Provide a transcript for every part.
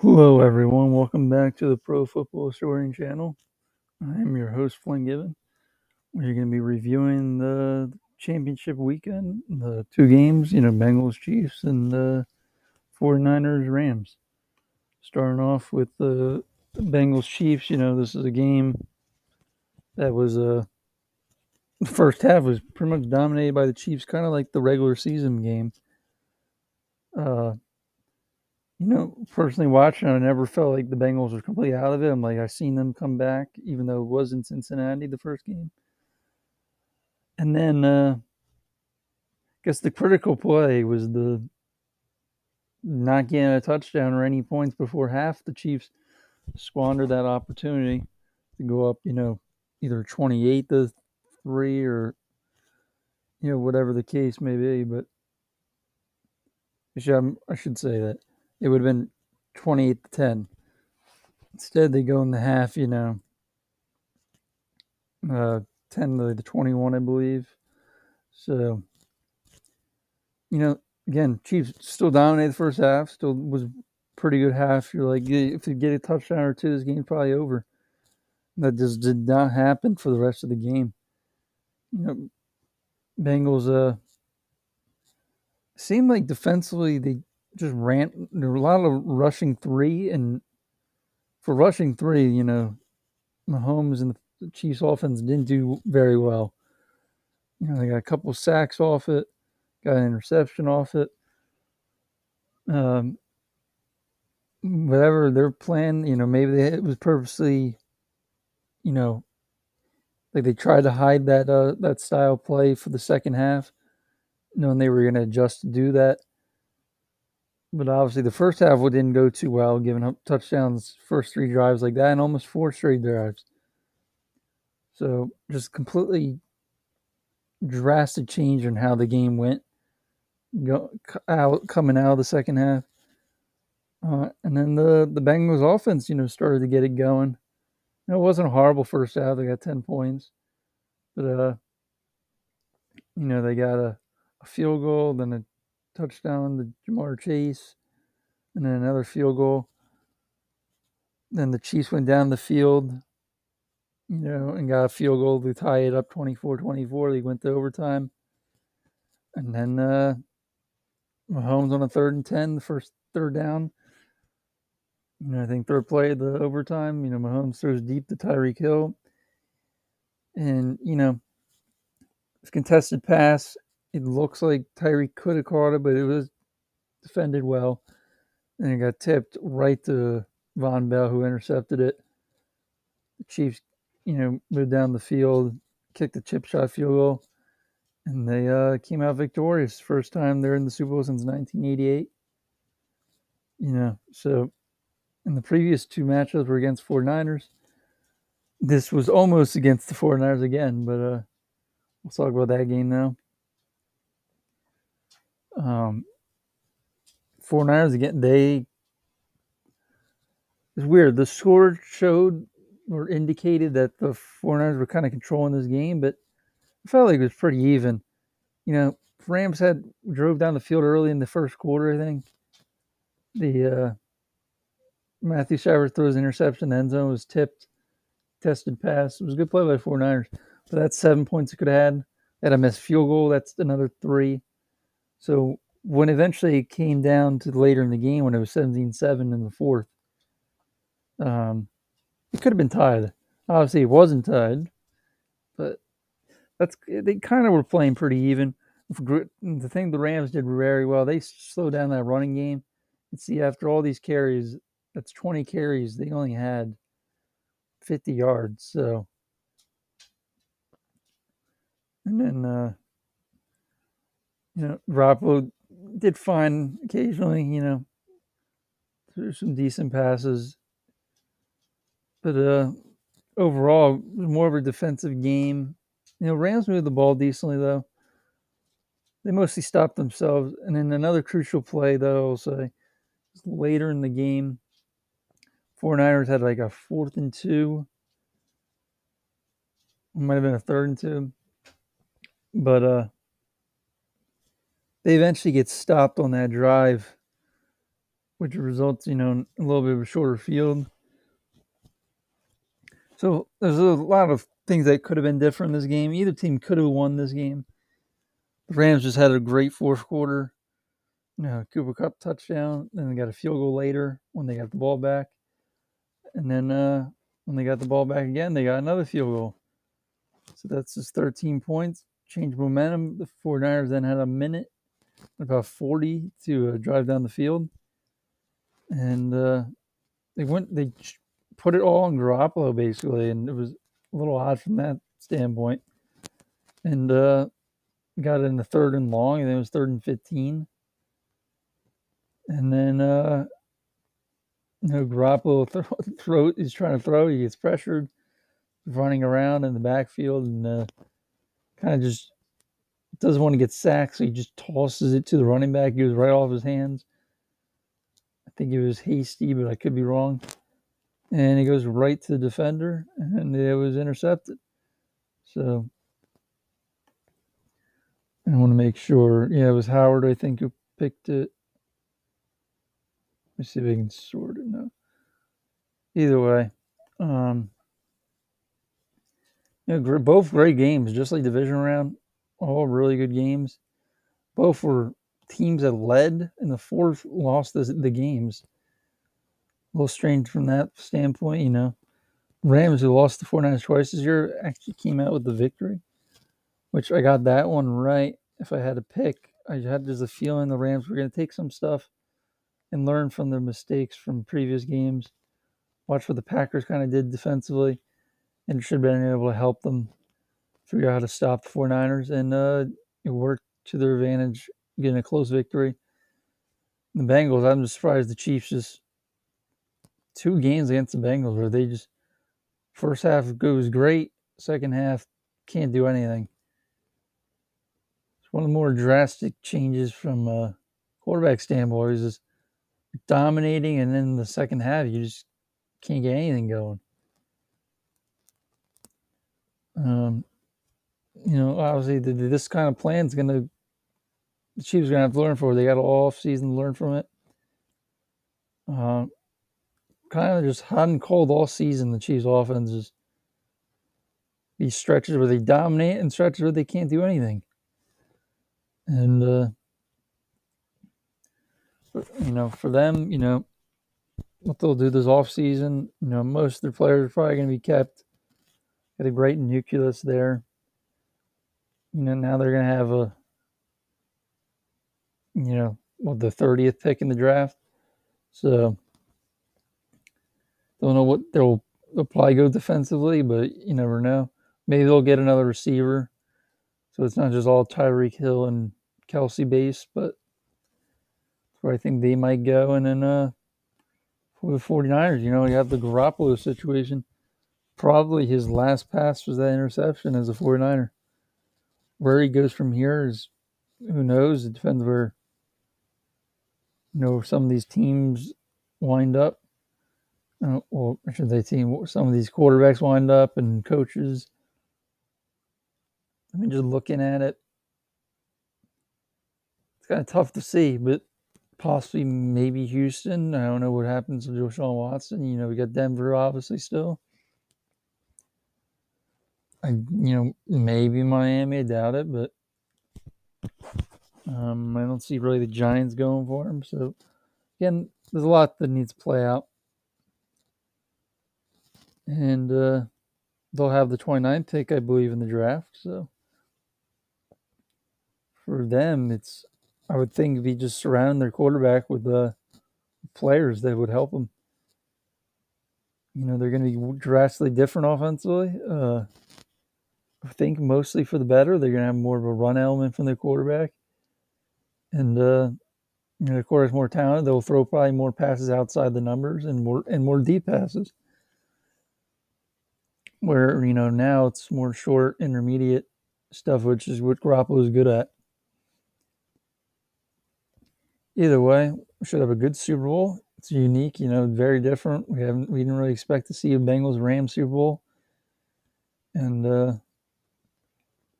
Hello, everyone. Welcome back to the Pro Football Historian channel. I am your host, Flynn Gibbon. We're going to be reviewing the championship weekend, the two games, Bengals Chiefs and the 49ers Rams. Starting off with the Bengals Chiefs, this is a game that was the first half was pretty much dominated by the Chiefs, kind of like the regular season game. Personally watching, I never felt like the Bengals were completely out of it. I'm like, I've seen them come back, even though it was in Cincinnati the first game. And then, I guess the critical play was the not getting a touchdown or any points before half. The Chiefs squandered that opportunity to go up, either 28-3 or, whatever the case may be. But I should say that it would have been 28-10. Instead, they go in the half, 10-21, I believe. So, again, Chiefs still dominated the first half, still was pretty good half. You're like, if you get a touchdown or two, this game's probably over. That just did not happen for the rest of the game. Bengals seemed like defensively they just ran. There were a lot of rushing three, and for rushing three, Mahomes and the Chiefs offense didn't do very well. They got a couple sacks off it, got an interception off it. Whatever their plan, maybe it was purposely, like they tried to hide that style play for the second half, knowing they were going to adjust to do that. But obviously, the first half didn't go too well, giving up touchdowns first three drives like that, and almost four straight drives. So just completely drastic change in how the game went, coming out of the second half. And then the Bengals offense, started to get it going. It wasn't a horrible first half. They got 10 points. But, they got a field goal, then a touchdown to Ja'Marr Chase, and then another field goal. Then the Chiefs went down the field, and got a field goal to tie it up 24-24. They went to overtime. And then Mahomes on a 3rd and 10, the first third down. I think third play of the overtime, Mahomes throws deep to Tyreek Hill. And, it's contested pass. It looks like Tyreek could have caught it, but it was defended well. And it got tipped right to Von Bell, who intercepted it. The Chiefs, moved down the field, kicked the chip shot field goal, and they came out victorious. First time they're in the Super Bowl since 1988. So in the previous two matchups were against 49ers. This was almost against the 49ers again, but we'll talk about that game now. 49ers again, it's weird. The score showed or indicated that the 49ers were kind of controlling this game, but I felt like it was pretty even. Rams drove down the field early in the first quarter, I think. The Matthew Stafford throws an interception, the end zone was tipped, tested pass. It was a good play by the 49ers. But that's 7 points it could have had. They had a missed field goal, that's another 3. So when eventually it came down to later in the game when it was 17-7 in the fourth, it could have been tied. Obviously, it wasn't tied, but they kind of were playing pretty even. The thing the Rams did very well, they slowed down that running game. And see, after all these carries, that's 20 carries. They only had 50 yards. So, and then Garoppolo did fine occasionally. Threw some decent passes, but overall, it was more of a defensive game. Rams moved the ball decently though. They mostly stopped themselves. And then another crucial play, though, I'll say, later in the game, 49ers had like a 4th and 2. It might have been a 3rd and 2. But they eventually get stopped on that drive which results, in a little bit of a shorter field. So there's a lot of things that could have been different in this game. Either team could have won this game. The Rams just had a great fourth quarter. Cooper Kupp touchdown, then they got a field goal later when they got the ball back. And then when they got the ball back again, they got another field goal. So that's just 13 points. Changed momentum. The 49ers then had a minute, about 40 to drive down the field. And they put it all on Garoppolo, basically, and it was a little odd from that standpoint. And got it in the 3rd and long, and then it was 3rd and 15. And then Garoppolo he's trying to throw, he gets pressured, running around in the backfield, and kind of just doesn't want to get sacked, so he just tosses it to the running back. He was right off his hands. I think it was hasty, but I could be wrong. And he goes right to the defender, and it was intercepted. So I want to make sure. Yeah, it was Howard, I think, who picked it. Let me see if I can sort it now. Either way, both great games, just like division round. All really good games. Both were teams that led, and the fourth lost the games. A little strange from that standpoint, Rams, who lost the 49ers twice this year, actually came out with the victory, which I got that one right. If I had to pick, I had just a feeling the Rams were going to take some stuff and learn from their mistakes from previous games. Watch what the Packers kind of did defensively, and it should have been able to help them figure out how to stop the 49ers, and it worked to their advantage, getting a close victory. The Bengals, I'm just surprised the Chiefs just 2 games against the Bengals where they just first half goes great, second half can't do anything. It's one of the more drastic changes from a quarterback standpoint. Is just dominating, and then the second half you just can't get anything going. Obviously this kind of plan is the Chiefs are gonna have to learn for it. They got all off season to learn from it. Kind of just hot and cold all season. The Chiefs offense is these stretches where they dominate and stretches where they can't do anything. And for them, what they'll do this off season, most of their players are probably going to be kept. Got a great nucleus there. Now they're going to have the 30th pick in the draft. So don't know what they'll probably go defensively, but you never know. Maybe they'll get another receiver, so it's not just all Tyreek Hill and Kelsey based, but that's where I think they might go. And then for the 49ers, you have the Garoppolo situation. Probably his last pass was that interception as a 49er. Where he goes from here is, who knows? It depends where some of these teams wind up. Or should they some of these quarterbacks wind up and coaches. I mean, just looking at it, it's kind of tough to see, but possibly maybe Houston. I don't know what happens to Deshaun Watson. We got Denver obviously still. Maybe Miami. I doubt it, but I don't see really the Giants going for him. So again, there's a lot that needs to play out. And they'll have the 29th pick, I believe, in the draft. So for them, I would think if you just surround their quarterback with players that would help them. They're going to be drastically different offensively. I think mostly for the better. They're going to have more of a run element from their quarterback. And the quarterback's more talented. They'll throw probably more passes outside the numbers and more deep passes. Where, now it's more short, intermediate stuff, which is what Garoppolo is good at. Either way, we should have a good Super Bowl. It's unique, very different. We didn't really expect to see a Bengals-Rams Super Bowl. And I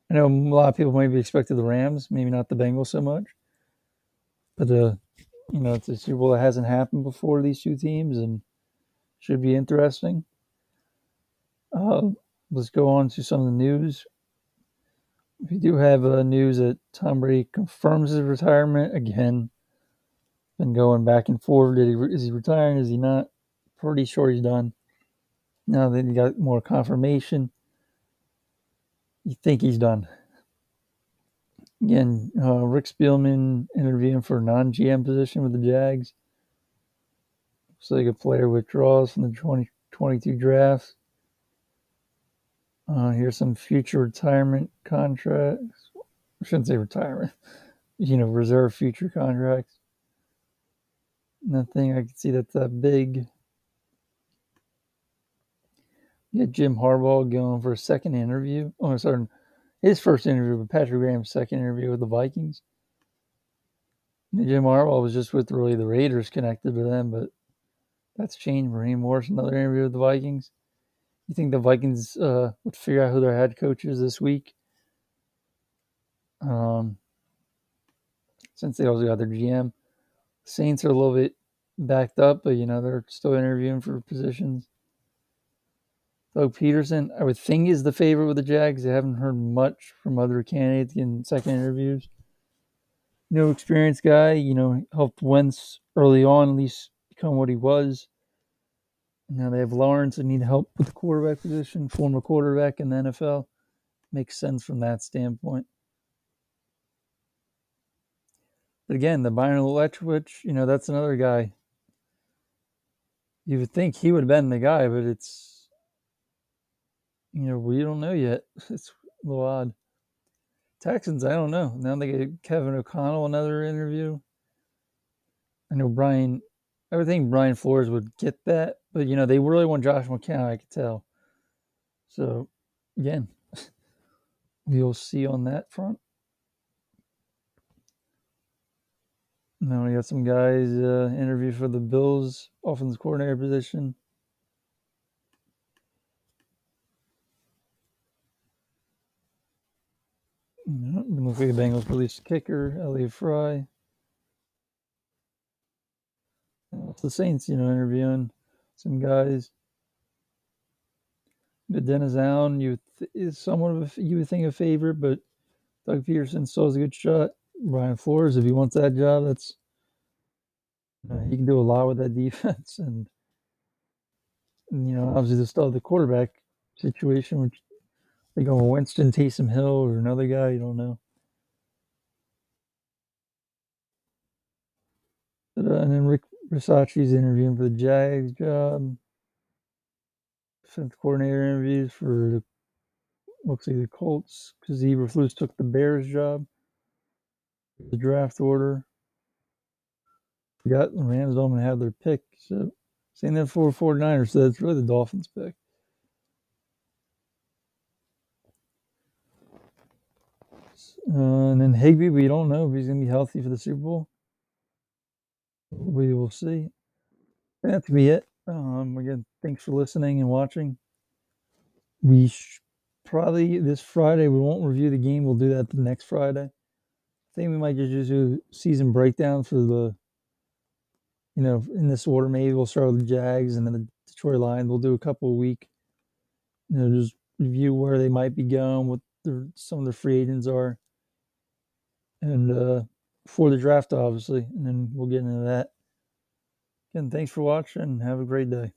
know a lot of people maybe expected the Rams, maybe not the Bengals so much. But It's a Super Bowl that hasn't happened before, these two teams, and should be interesting. Let's go on to some of the news. We do have news that Tom Brady confirms his retirement again. Been going back and forth. Is he retiring? Is he not? Pretty sure he's done. Now that he got more confirmation, you think he's done. Again, Rick Spielman interviewing for a non-GM position with the Jags. Looks like a player withdraws from the 2022 draft. Here's some future retirement contracts. I shouldn't say retirement. Reserve future contracts. Nothing I can see that's that big. You got Jim Harbaugh going for a second interview. Oh, sorry, his first interview with Patrick Graham's second interview with the Vikings. Jim Harbaugh was just with really the Raiders connected to them, but that's changed. Raheem Morris, another interview with the Vikings. You think the Vikings would figure out who their head coach is this week? Since they also got their GM. Saints are a little bit backed up, but they're still interviewing for positions. Doug Peterson, I would think, is the favorite with the Jags. I haven't heard much from other candidates in second interviews. No experienced guy, helped Wentz early on at least become what he was. Now they have Lawrence and need help with the quarterback position, former quarterback in the NFL. Makes sense from that standpoint. But again, the Byron Leftwich, that's another guy. You would think he would have been the guy, but it's, we don't know yet. It's a little odd. Texans, I don't know. Now they get Kevin O'Connell another interview. I know I would think Brian Flores would get that, but they really want Josh McCown, I could tell. So again, we'll see on that front. Now we got some guys interview for the Bills offensive coordinator position. Looks like the Bengals released kicker, Elliott Fry. The Saints, interviewing some guys. The Dennis Allen, is somewhat of you would think a favorite, but Doug Peterson still has a good shot. Brian Flores, if he wants that job, that's he can do a lot with that defense, and obviously there's still the quarterback situation, which they go Winston, Taysom Hill, or another guy, you don't know. And then Rick Versace's interviewing for the Jags job. Defense coordinator interviews for looks like the Colts because Eberflus took the Bears job. The draft order. We got the Rams don't have their pick, so same thing for 49ers, so it's really the Dolphins pick. And then Higbee, we don't know if he's going to be healthy for the Super Bowl. We will see. That's be it. Again, thanks for listening and watching. We probably this Friday we won't review the game. We'll do that the next Friday. I think we might just do season breakdown for the, in this order. Maybe we'll start with the Jags and then the Detroit Lions. We'll do a couple a week. Just review where they might be going, what some of the free agents are, and before the draft, obviously, and then we'll get into that. Again, thanks for watching. Have a great day.